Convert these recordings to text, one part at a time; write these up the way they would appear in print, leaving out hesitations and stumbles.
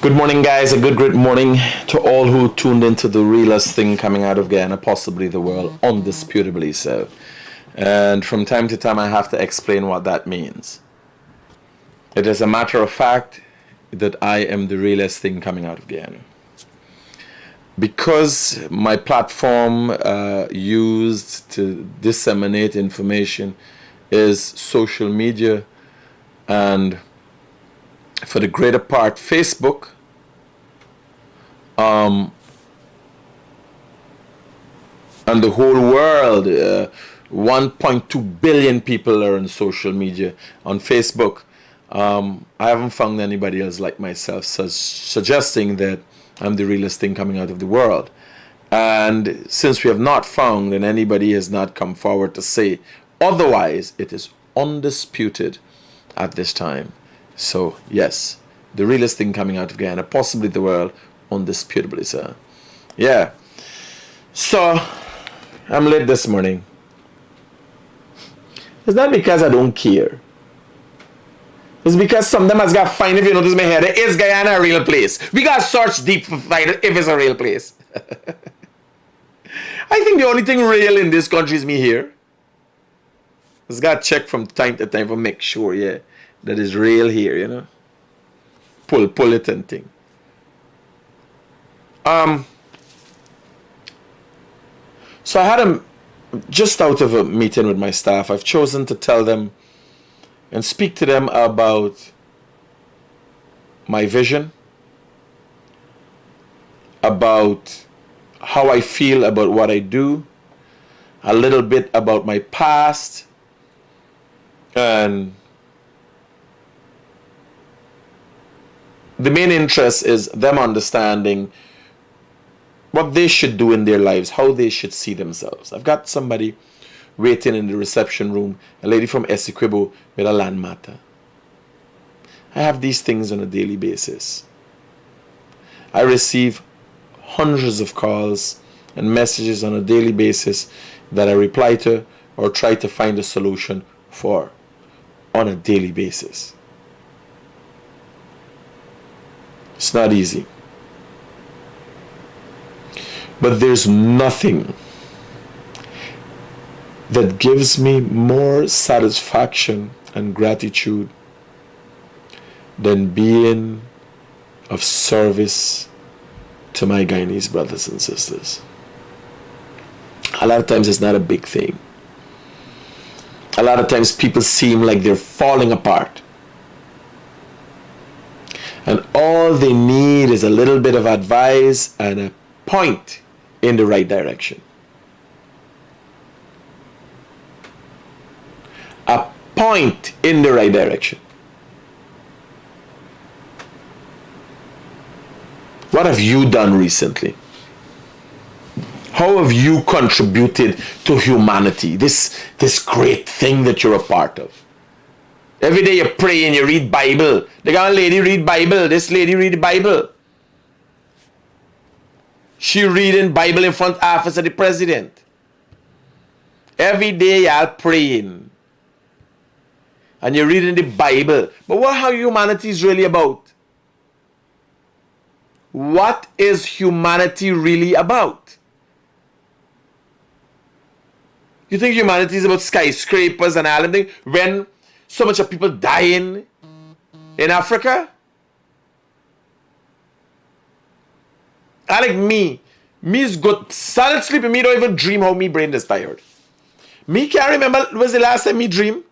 Good morning, guys. A good, great morning to all who tuned into the realest thing coming out of Guyana, possibly the world, undisputably so. And from time to time, I have to explain what that means. It is a matter of fact that I am the realest thing coming out of Guyana. Because my platform used to disseminate information is social media, and for the greater part, Facebook. And the whole world, 1.2 billion people are on social media on Facebook. I haven't found anybody else like myself suggesting that I'm the realest thing coming out of the world. And since we have not found, and anybody has not come forward to say otherwise, it is undisputed at this time. So, yes, the realest thing coming out of Guyana, possibly the world, undisputably, sir. Yeah. So, I'm late this morning. It's not because I don't care. It's because some of them has got to find, if you notice my head, is Guyana a real place? We got to search deep to find if it's a real place. I think the only thing real in this country is me here. Just got to check from time to time to make sure, yeah, that is real here, you know. Pull it and thing. So I had just out of a meeting with my staff, I've chosen to tell them and speak to them about my vision, about how I feel about what I do, a little bit about my past, and the main interest is them understanding what they should do in their lives, how they should see themselves. I've got somebody waiting in the reception room, a lady from Essequibo with a land matter. I have these things on a daily basis. I receive hundreds of calls and messages on a daily basis that I reply to or try to find a solution for on a daily basis. It's not easy. But there's nothing that gives me more satisfaction and gratitude than being of service to my Guyanese brothers and sisters. A lot of times it's not a big thing. A lot of times people seem like they're falling apart. And all they need is a little bit of advice and a point in the right direction. A point in the right direction. What have you done recently? How have you contributed to humanity? This great thing that you're a part of. Every day you pray and you read Bible. They got a lady read Bible. This lady read Bible. She reading Bible in front of office of the president. Every day y'all praying. And you're reading the Bible. But what how humanity is really about? What is humanity really about? You think humanity is about skyscrapers and all that when so much of people dying in Africa? I like me's got solid sleep and me don't even dream how me brain is tired. Me can't remember was the last time me dream.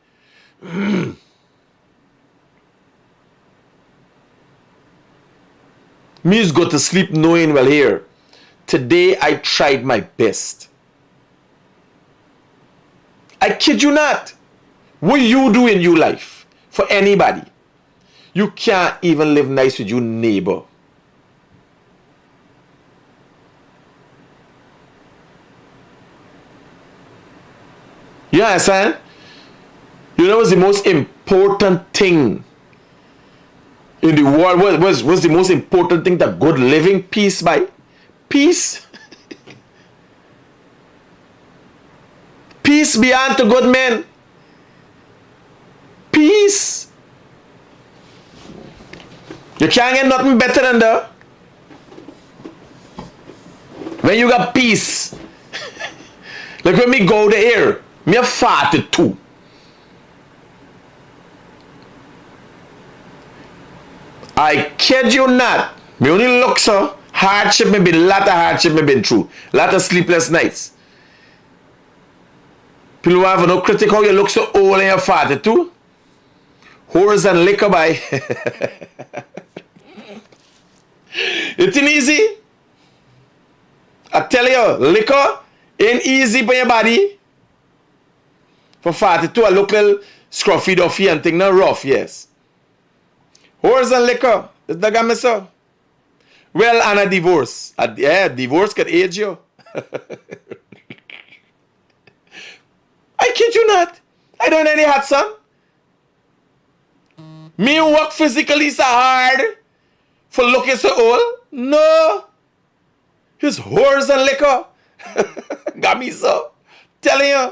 Me's go to sleep knowing well here. Today I tried my best. I kid you not. What you do in your life for anybody, you can't even live nice with your neighbor. You understand? You know what's the most important thing in the world? What's the most important thing that good living? Peace by? Peace. Peace be unto good men. Peace. You can't get nothing better than that. When you got peace. Like when me go there, me a 42. I kid you not. Me only look so. Hardship me been, lot of hardship me been through. Lot of sleepless nights. People have no critic how you look so old and you're 42. Whores and liquor by. It ain't easy. I tell you, liquor ain't easy for your body. For 42, I look little scruffy duffy and thing not rough, yes. Whores and liquor. Is that got me so? Well, and a divorce. Yeah, divorce can age you. I kid you not. I don't any hot son. Me work physically so hard for looking so old. No. His whores and liquor. Got me so. Telling you.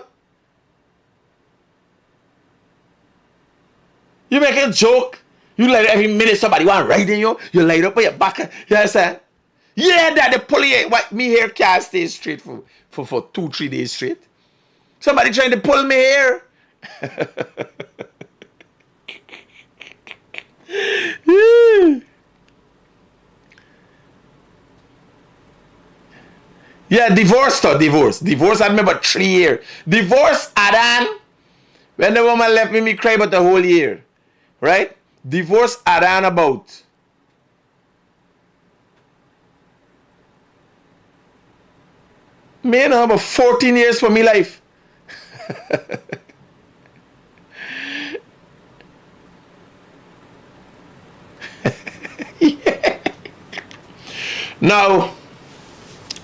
You make a joke. You like every minute somebody want riding you. You light up on your back. You understand? Yeah, that the police. What me hair can't stay straight for 2-3 days straight. Somebody trying to pull me hair. Yeah, divorce though, divorce. Divorce had me about 3 years. Divorce Adan. When the woman left me cry about the whole year. Right? Divorce Adan about. Me know about 14 years for me life. Yeah. Now,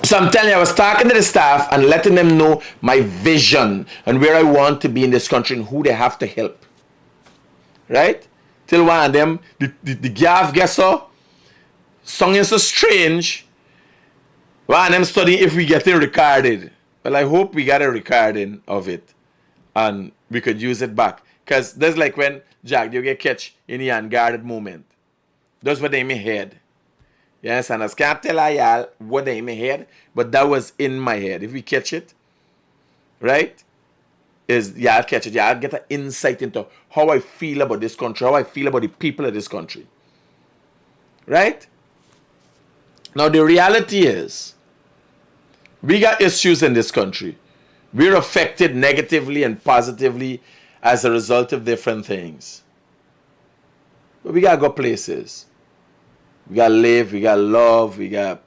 so I'm telling you, I was talking to the staff and letting them know my vision and where I want to be in this country and who they have to help. Right? Till one of them, the gaff guesser, song is so strange. One of them studying if we get it recorded. Well, I hope we got a recording of it and we could use it back. Because that's like when Jack, you get catch in the unguarded moment. That's what they in my head. Yes, and I can't tell y'all what they in my head, but that was in my head. If we catch it, right, is y'all catch it. Y'all get an insight into how I feel about this country, how I feel about the people of this country. Right? Now, the reality is, we got issues in this country. We're affected negatively and positively as a result of different things. But we got to go places. We got to live, we got to love, we got to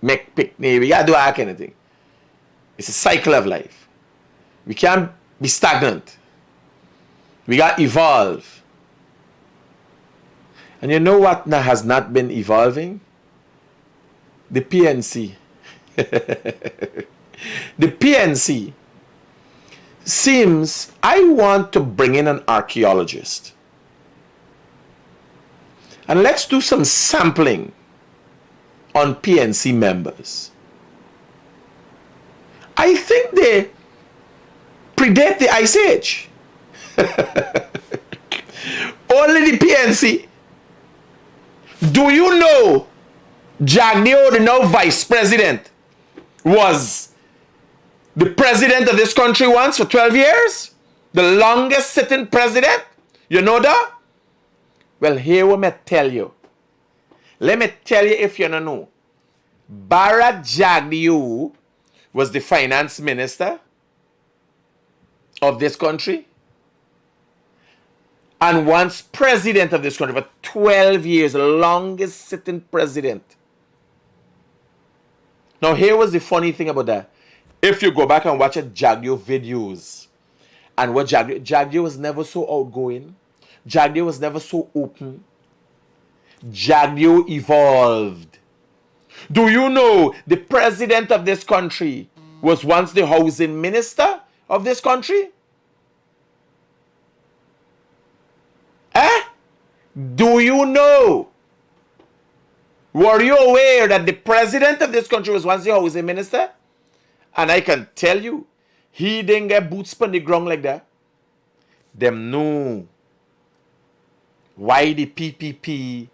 make picnic, we got to do all kind of thing. It's a cycle of life. We can't be stagnant. We got to evolve. And you know what has not been evolving? The PNC. The PNC seems, I want to bring in an archaeologist. And let's do some sampling on PNC members. I think they predate the Ice Age. Only the PNC. Do you know Jagdeo, the now vice president, was the president of this country once for 12 years? The longest sitting president? You know that? Well, here what me tell you. Let me tell you if you don't know. Bharat Jagdeo was the finance minister of this country and once president of this country for 12 years, the longest sitting president. Now, here was the funny thing about that. If you go back and watch Jagdeo videos, and what Jagdeo was never so outgoing. Jagdeo was never so open. Jagdeo evolved. Do you know the president of this country was once the housing minister of this country? Do you know? Were you aware that the president of this country was once the housing minister? And I can tell you, he didn't get boots on the ground like that. Them know why the PPP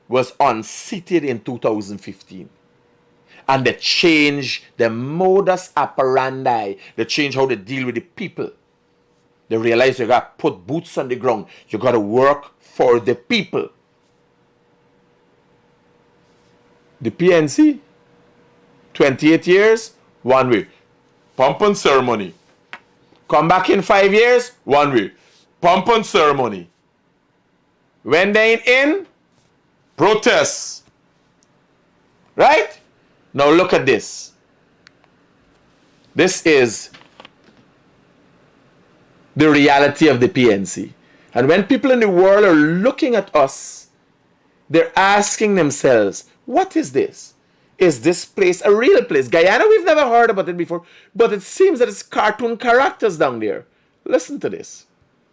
was unseated in 2015. And they changed the modus operandi. They changed how they deal with the people. They realized you got to put boots on the ground. You got to work for the people. The PNC, 28 years, one way. Pump and ceremony. Come back in 5 years, one way. Pump and ceremony. When they ain't in, protests. Right? Now look at this. This is the reality of the PNC. And when people in the world are looking at us, they're asking themselves, what is this? Is this place a real place? Guyana, we've never heard about it before, but it seems that it's cartoon characters down there. Listen to this.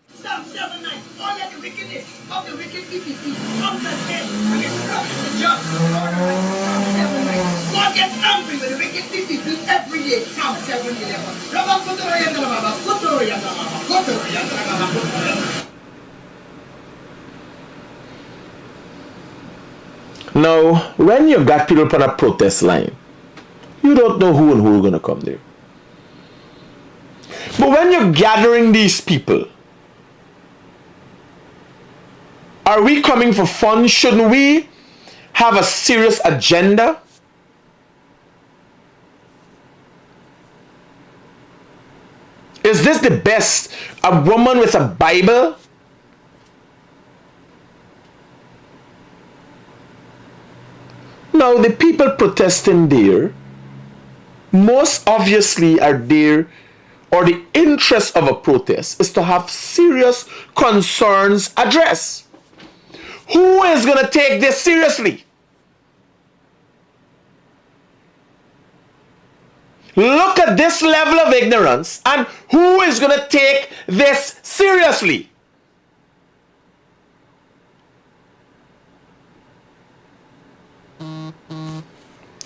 Psalm 7 9, all that the wickedness of the wicked PPP comes at head and it corrupts the just. Psalm 7 9, God gets angry with the wicked PPP every day. Psalm 7 11. Now, when you got people on a protest line, you don't know who and who are going to come there. But when you're gathering these people, are we coming for fun? Shouldn't we have a serious agenda? Is this the best? A woman with a Bible? Now, the people protesting there most obviously are there, or the interest of a protest is to have serious concerns addressed. Who is going to take this seriously? Look at this level of ignorance, and who is going to take this seriously?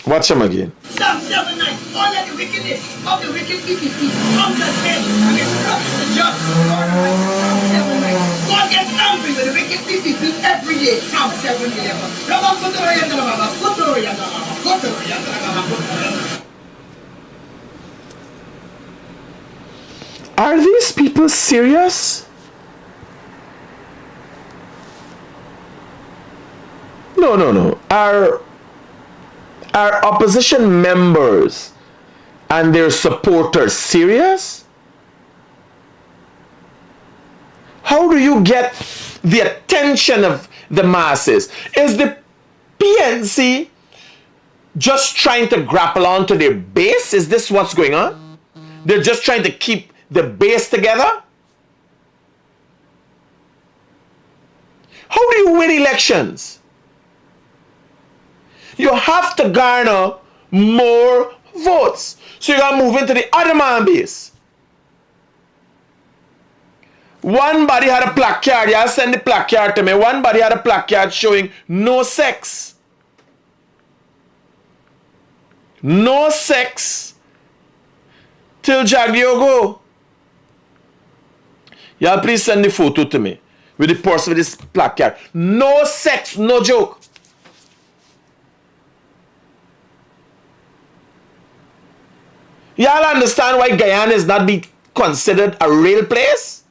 Watch him again. Psalm 7 9, all that the wickedness of the wicked PPP comes at head and it corrupts the just. Psalm 7 9, God gets angry with the wicked PPP every day. Psalm 7 11. Are these people serious? No. Are opposition members and their supporters serious? How do you get the attention of the masses? Is the PNC just trying to grapple onto their base? Is this what's going on? They're just trying to keep the base together? How do you win elections? You have to garner more votes. So you got to move into the other man base. One body had a placard. Y'all send the placard to me. One body had a placard showing no sex. No sex till Jagdiogo. Y'all please send the photo to me with the person with this placard. No sex, no joke. Y'all understand why Guyana is not be considered a real place?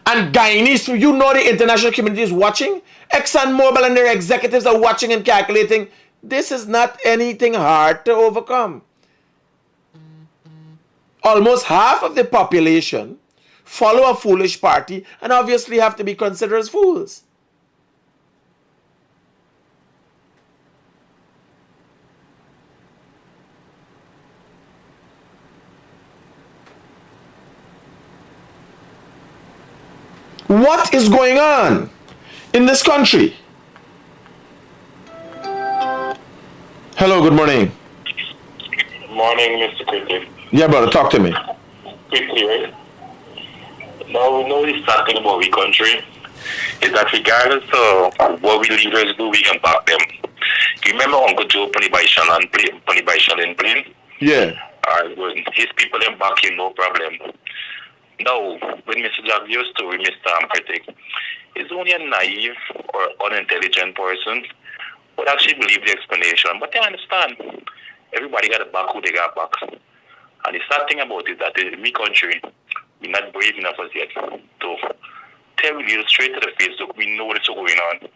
And Guyanese, you know the international community is watching. ExxonMobil and their executives are watching and calculating. This is not anything hard to overcome. Almost half of the population follow a foolish party and obviously have to be considered as fools. What is going on in this country? Hello, good morning. Morning, Mr. Critic. Yeah, brother, talk to me. Quickly, right? Now we know this starting about we country is that regardless of what we leaders do, we can back them. You remember Uncle Joe Pony Bishon in plane? Yeah. When his people them back him, no problem. Now, when Mr. Javier story, Mr. Critic, is only a naive or unintelligent person would actually believe the explanation. But they understand. Everybody got a back who they got back. And the sad thing about it is that in my country, we're not brave enough as yet to tell you straight to the face, look, we know what's going on.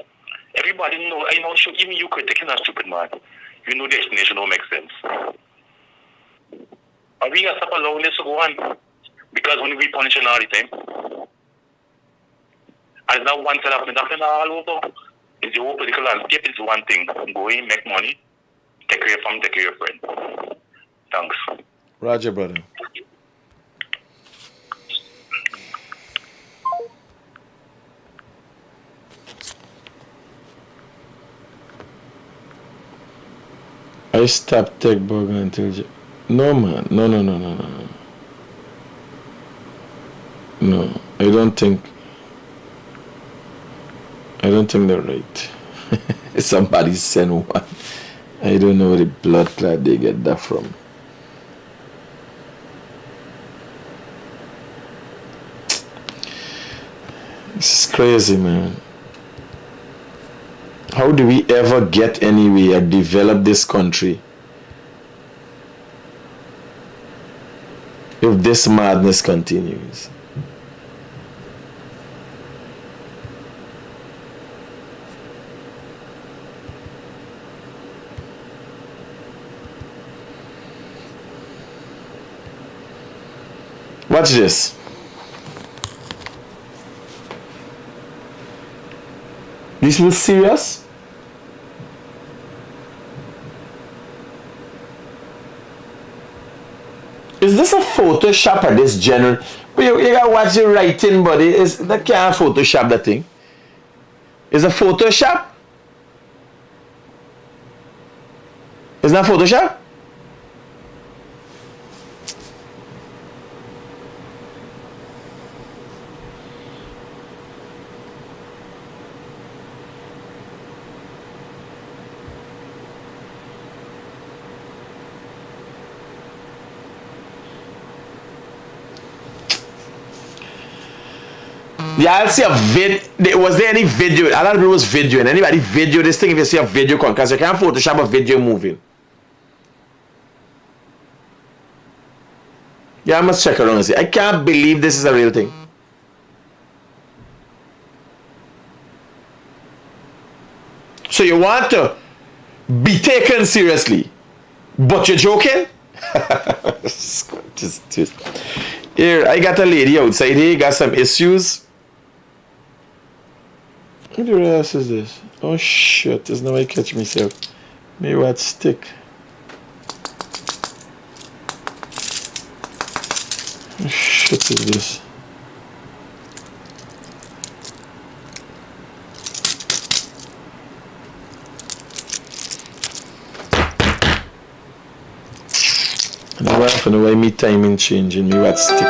Everybody know, I know, even you Critic, you're not stupid, man. You know the explanation don't make sense. And we got to stop allowing this to go on. Because when we punishing all the time, and it's not one side of it, happening all over. It's the whole political landscape is one thing. Go in, make money, take care of your family, take care of your friend. Thanks. Roger, brother. I stopped tech bug until... No, man. No. No, I don't think they're right. Somebody sent one. I don't know where the blood clot they get that from. This is crazy, man. How do we ever get anywhere, develop this country, if this madness continues? Watch this. This was serious? Is this a Photoshop or this general? You gotta watch the writing, buddy. That can't Photoshop that thing. Is a Photoshop? Is that Photoshop? Yeah, I'll see a vid. Was there any video? A lot of people was videoing. Anybody video this thing if you see a video con? Because you can't Photoshop a video moving. Yeah, I must check around and see. I can't believe this is a real thing. So you want to be taken seriously, but you're joking? just. Here, I got a lady outside here, got some issues. What the else is this? Oh shit, there's no way to catch myself. Maybe what stick? What shit is this? And I want to know why me timing changing, me what stick.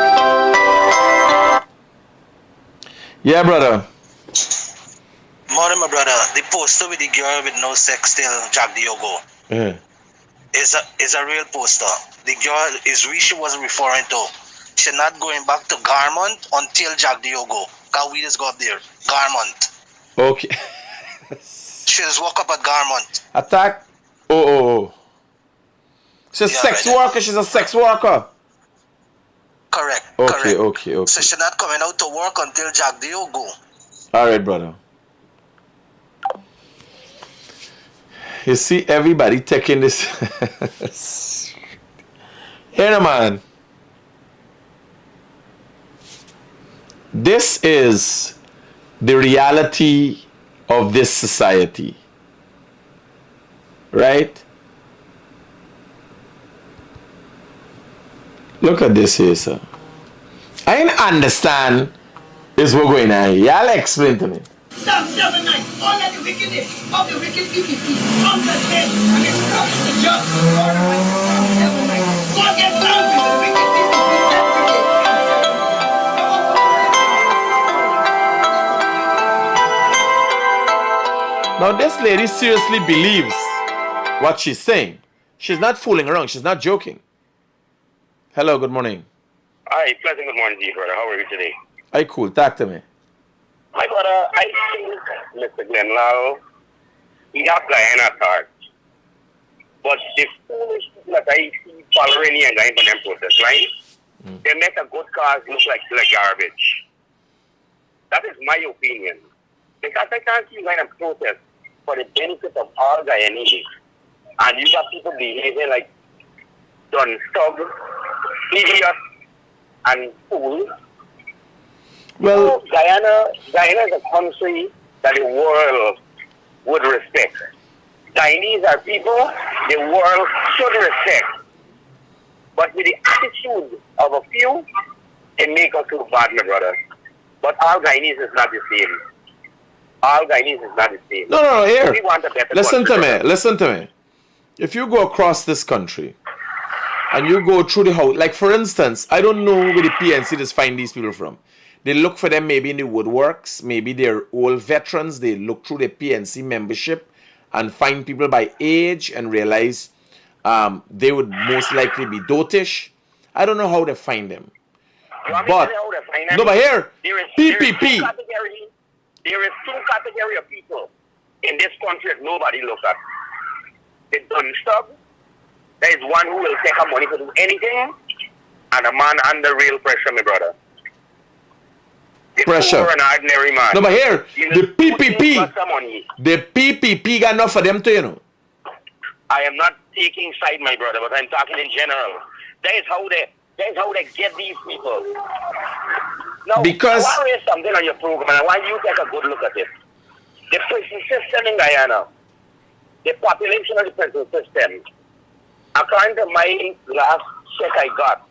Yeah, brother. Morning, my brother. The poster with the girl with no sex till Jack Diogo is a real poster. The girl is she was referring to. She's not going back to Garmont until Jack Diogo. Because we just go up there. Garmont. Okay. She just walk up at Garmont. Attack. Oh. She's a sex worker. She's a sex worker. Correct. Okay. So she's not coming out to work until Jack Diogo. All right, brother. You see everybody taking this. Here, man. This is the reality of this society. Right? Look at this here, sir. I don't understand this what's going on here. Y'all explain to me. Psalm 7 9. All of the wickedness of the wicked PPP on the dead and instruct the just. All right. Psalm 7 9. God gets angry with the wicked PPP every day. Now this lady seriously believes what she's saying. She's not fooling around. She's not joking. Hello, good morning. Hi, pleasant good morning to you, brother. How are you today? Hey, cool. Talk to me. My brother, I think Mr. Glenlau, he got Guyana card. But the foolish people that I see following and going for them process, right? They make a good cause look like garbage. That is my opinion. Because I can't see you going to protest for the benefit of all Guyanese. And you got people behaving like done stub, idiot, and fool. Well, Guyana is a country that the world would respect. Guyanese are people the world should respect. But with the attitude of a few, it makes us look bad, my brother. But all Guyanese is not the same. All Guyanese is not the same. No, here. We want a better Listen country, to me. brother. Listen to me. If you go across this country and you go through the house, like for instance, I don't know where the PNC just find these people from. They look for them maybe in the woodworks, maybe they're old veterans. They look through the PNC membership and find people by age and realize they would most likely be dotish. I don't know how they find them. You want me to But tell you how to find them? no, but here, There is PPP. two category of people in this country that nobody looks at. The done stub. There is one who will take her money to do anything, and a man under real pressure, my brother. The Pressure. poor and ordinary man. No, but here, You the will put in PPP, for some money. the PPP got enough for them too, you know. I am not taking side, my brother, but I'm talking in general. That is how they get these people. Now, Because- I want to raise something on your program, and I want you to take a good look at it. The prison system in Guyana, the population of the prison system, according to my last check I got,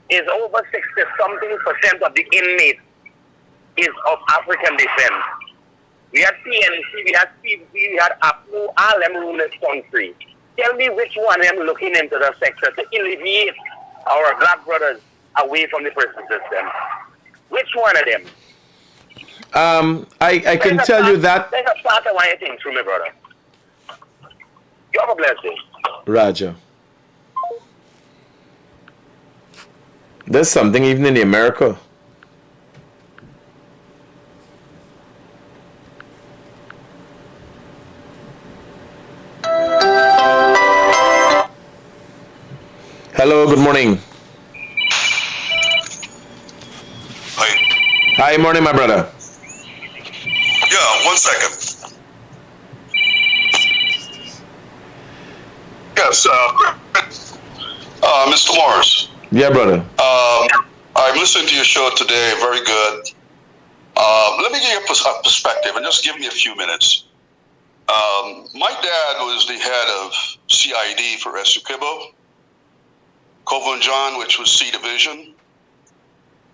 is over 60-something% of the inmates is of African descent. We had PNC, we had PVP, we had APNU, all them rule this country. Tell me which one of them looking into the sector to alleviate our black brothers away from the prison system. Which one of them? I can tell you that, There's a part of why I think through, my brother. You have a blessed day. Raja. There's something even in America. Hello, good morning. Hi. Hi, morning, my brother. Yeah, 1 second. Yes, Mr. Morris. Yeah, brother. I'm listening to your show today. Very good. Let me give you a perspective and just give me a few minutes. My dad was the head of CID for Essequibo, Covo John, which was C Division.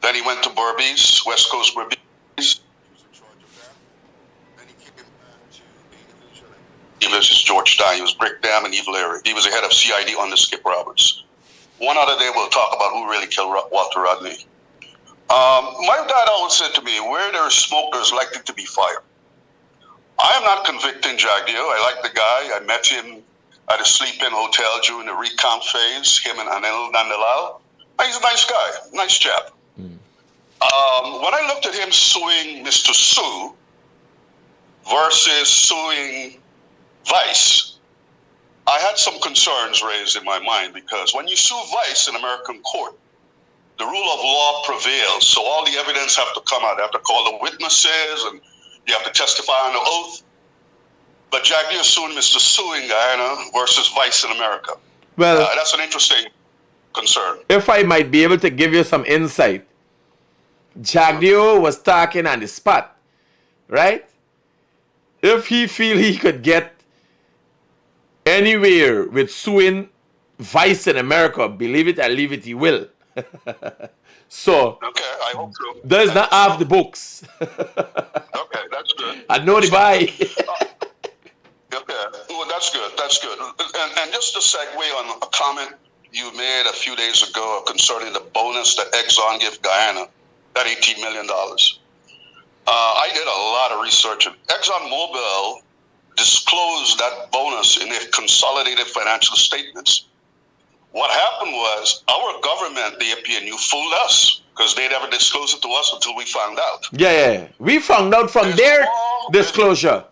Then he went to Berbice, West Coast Berbice. He was in charge of that. Then he came back to A Division. He was Georgetown. He was Brick Dam and Evil Area. He was the head of CID under Skip Roberts. One other day we'll talk about who really killed Walter Rodney. My dad always said to me, where there is smoke, there's likely to be fire. I am not convicting Jagdio. I like the guy. I met him at a sleep-in hotel during the recount phase, him and Anil Nandalal. He's a nice guy, nice chap. When I looked at him suing Mr. Sue versus suing Vice, I had some concerns raised in my mind because when you sue Vice in American court, the rule of law prevails. So all the evidence have to come out. They have to call the witnesses and you have to testify on the oath. But Jagdio suing Mr. Sue in Guyana versus Vice in America. Well, That's an interesting concern. if I might be able to give you some insight, Jagdio was talking on the spot, right? If he feel he could get anywhere with suing Vice in America, believe it or leave it, he will. So, Okay, I hope so. there's not half the books. Okay, that's good. I know the buy. Okay, well, that's good. That's good. And just to segue on a comment you made a few days ago concerning the bonus that Exxon gave Guyana, that $18 million. I did a lot of research. what happened was our government, the APNU, fooled us because they never disclosed it to us until we found out. Yeah. We found out from There's their a law, disclosure.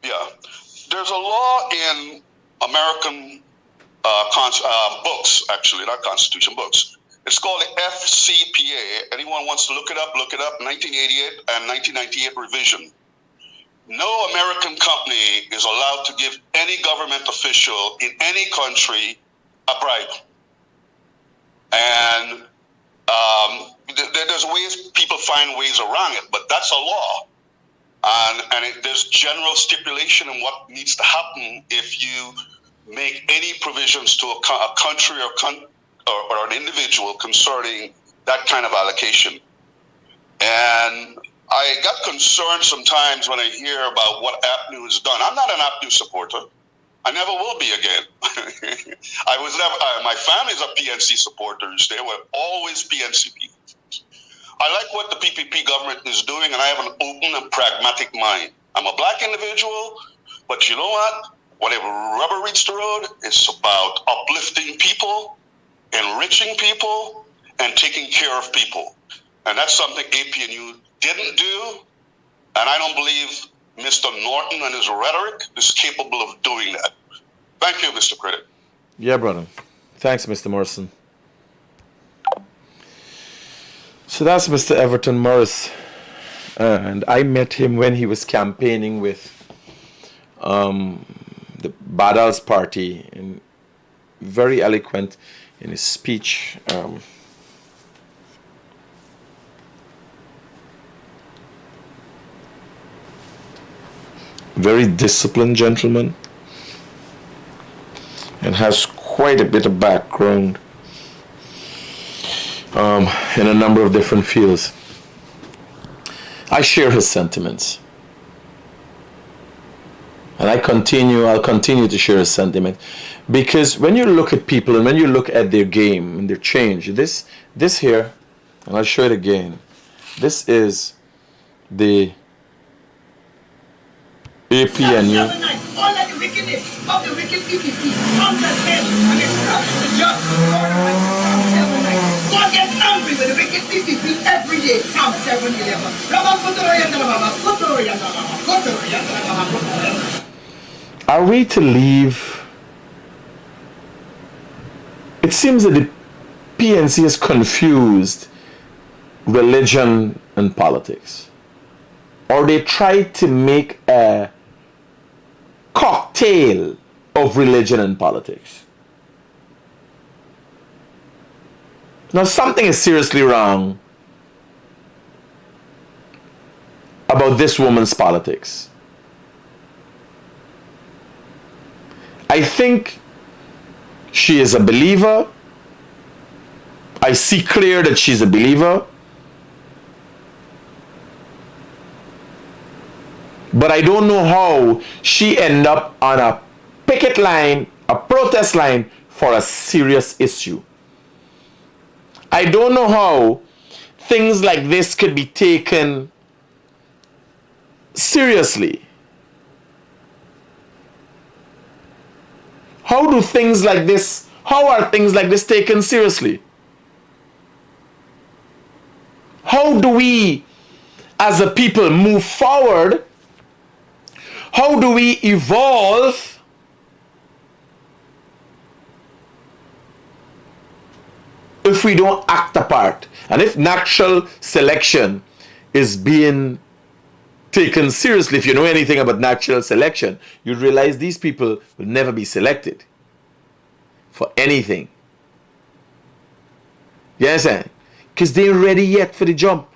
There's a law in American books, actually, not Constitution books. It's called the FCPA. Anyone wants to look it up, 1988 and 1998 revision. No American company is allowed to give any government official in any country a bribe. And there's ways, people find ways around it, but that's a law. And there's general stipulation in what needs to happen if you make any provisions to a country or an individual concerning that kind of allocation. And I got concerned sometimes when I hear about what APNU has done. I'm not an APNU supporter. I never will be again. I was never. My family's are PNC supporters. They were always PNC people. I like what the PPP government is doing, and I have an open and pragmatic mind. I'm a black individual, but you know what? Whenever rubber meets the road, it's about uplifting people, enriching people, and taking care of people. And that's something APNU didn't do, and I don't believe Mr. Norton and his rhetoric is capable of doing that. Thank you, Mr. Critic. Yeah, brother. Thanks, Mr. Morrison. So that's Mr. Everton Morris. And I met him when he was campaigning with the Badal's party, and very eloquent in his speech. Very disciplined gentleman, and has quite a bit of background in a number of different fields. I share his sentiments, and I'll continue to share his sentiment, because when you look at people and when you look at their game and their change, this here, and I'll show it again, this is the APNU. All that the wickedness of the wicked PPP comes at them and instructs the just. God gets angry with the wicked PPP every day. Psalm 7:11. Are we to leave? It seems that the PNC has confused religion and politics, or they tried to make a cocktail of religion and politics. Now, something is seriously wrong about this woman's politics. I think she is a believer. I see clear that she's a believer. But I don't know how she ended up on a picket line, a protest line for a serious issue. I don't know how things like this could be taken seriously. How are things like this taken seriously? How do we as a people move forward? How do we evolve if we don't act a part? And if natural selection is being taken seriously, if you know anything about natural selection, you'd realize these people will never be selected for anything. You understand? Because they ain't ready yet for the jump.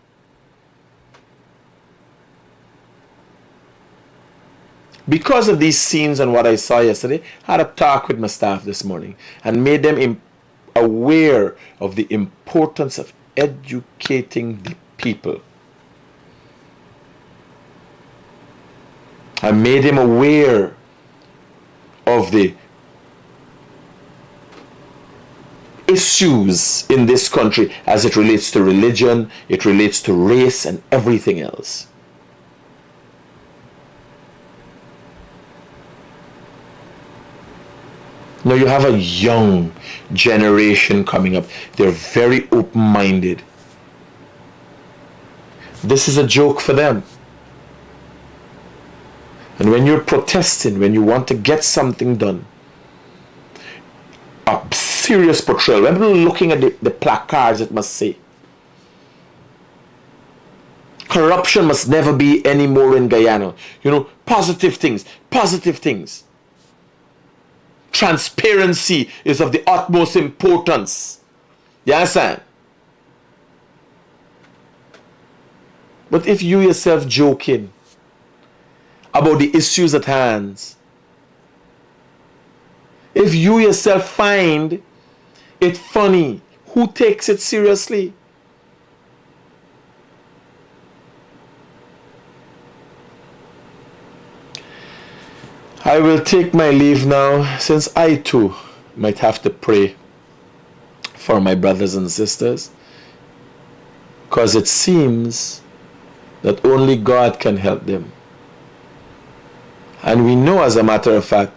Because of these scenes and what I saw yesterday, I had a talk with my staff this morning and made them aware of the importance of educating the people. I made them aware of the issues in this country as it relates to religion, it relates to race and everything else. Now you have a young generation coming up. They're very open-minded. This is a joke for them. And when you're protesting, when you want to get something done, a serious portrayal. When people looking at the placards, it must say, corruption must never be anymore in Guyana. You know, positive things, positive things. Transparency is of the utmost importance. You understand? But if you yourself joking about the issues at hand, if you yourself find it funny, who takes it seriously? I will take my leave now, since I too might have to pray for my brothers and sisters, because it seems that only God can help them. And we know, as a matter of fact,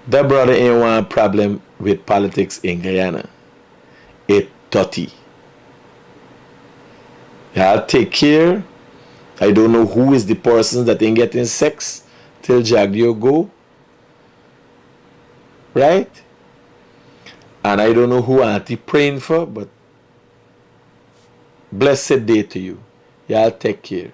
that brother ain't one problem with politics in Guyana. It dirty. Y'all take care. I don't know who is the person that ain't getting sex till Jagdio go. Right? And I don't know who Auntie praying for, but blessed day to you. Y'all take care.